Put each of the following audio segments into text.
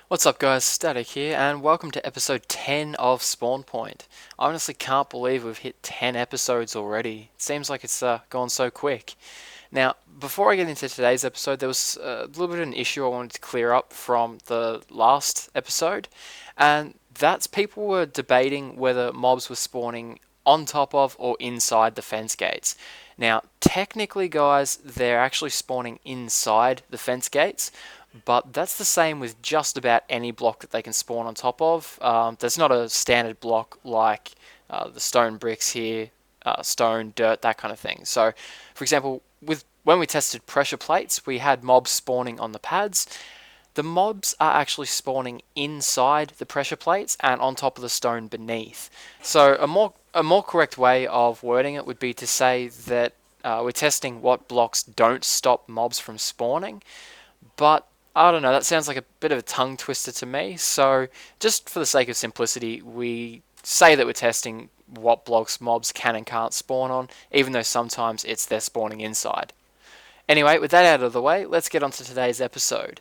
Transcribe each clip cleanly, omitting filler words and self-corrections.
What's up guys, Static here, and welcome to episode 10 of Spawn Point. I honestly can't believe we've hit 10 episodes already. It seems like it's gone so quick. Now, before I get into today's episode, there was a little bit of an issue I wanted to clear up from the last episode, and that's people were debating whether mobs were spawning on top of or inside the fence gates. Now, technically guys, they're actually spawning inside the fence gates, but that's the same with just about any block that they can spawn on top of. There's not a standard block like the stone bricks here, stone, dirt, that kind of thing. So, for example, when we tested pressure plates, we had mobs spawning on the pads. The mobs are actually spawning inside the pressure plates and on top of the stone beneath. So a more correct way of wording it would be to say that we're testing what blocks don't stop mobs from spawning, but I don't know, that sounds like a bit of a tongue twister to me. So, just for the sake of simplicity, we say that we're testing what blocks mobs can and can't spawn on, even though sometimes it's they're spawning inside. Anyway, with that out of the way, let's get on to today's episode.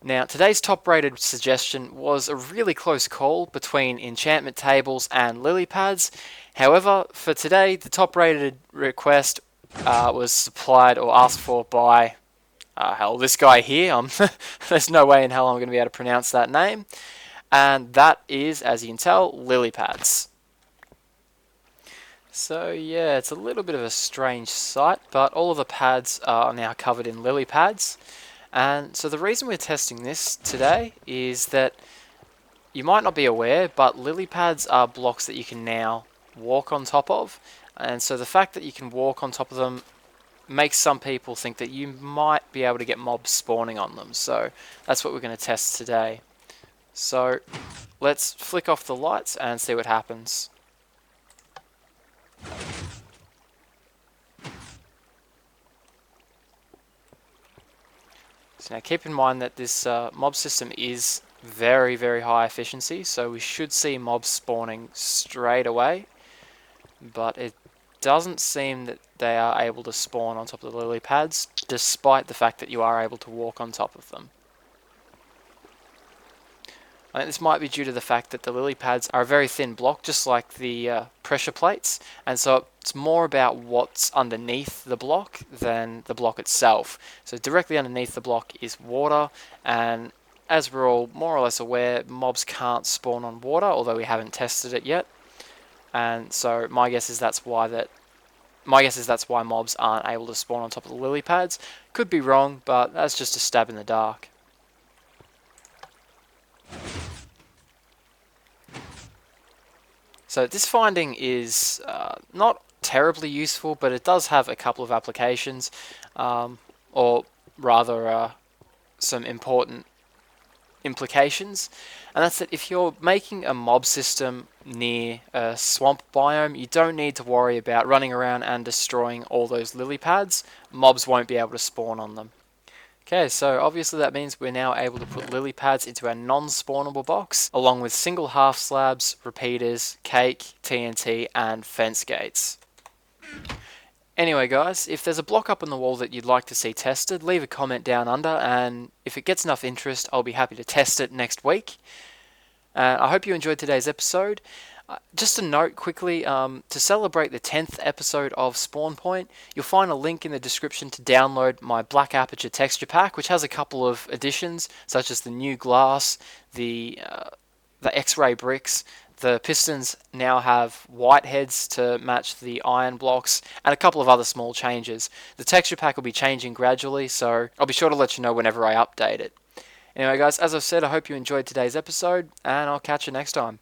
Now, today's top rated suggestion was a really close call between enchantment tables and Lillypads. However, for today, the top rated request was supplied or asked for by hell, this guy here. There's no way in hell I'm going to be able to pronounce that name. And that is, as you can tell, Lillypads. So yeah, it's a little bit of a strange site, but all of the pads are now covered in Lillypads. And so the reason we're testing this today is that you might not be aware, but Lillypads are blocks that you can now walk on top of. And so the fact that you can walk on top of them makes some people think that you might be able to get mobs spawning on them. So that's what we're going to test today. So let's flick off the lights and see what happens. So now keep in mind that this mob system is very, very high efficiency, so we should see mobs spawning straight away, but it doesn't seem that they are able to spawn on top of the Lillypads, despite the fact that you are able to walk on top of them. I think this might be due to the fact that the Lillypads are a very thin block, just like the pressure plates, and so it's more about what's underneath the block than the block itself. So directly underneath the block is water, and as we're all more or less aware, mobs can't spawn on water, although we haven't tested it yet. And so my guess is that's why mobs aren't able to spawn on top of the Lillypads. Could be wrong, but that's just a stab in the dark. So this finding is not terribly useful, but it does have a couple of applications, or rather some important implications, and that's that if you're making a mob system near a swamp biome, you don't need to worry about running around and destroying all those Lillypads. Mobs won't be able to spawn on them. Okay, so obviously that means we're now able to put Lillypads into our non-spawnable box, along with single half slabs, repeaters, cake, TNT, and fence gates. Anyway guys, if there's a block up on the wall that you'd like to see tested, leave a comment down under, and if it gets enough interest, I'll be happy to test it next week. I hope you enjoyed today's episode. Just a note quickly, to celebrate the 10th episode of Spawn Point, you'll find a link in the description to download my Black Aperture texture pack, which has a couple of additions, such as the new glass, the X-ray bricks. The pistons now have white heads to match the iron blocks, and a couple of other small changes. The texture pack will be changing gradually, so I'll be sure to let you know whenever I update it. Anyway guys, as I've said, I hope you enjoyed today's episode, and I'll catch you next time.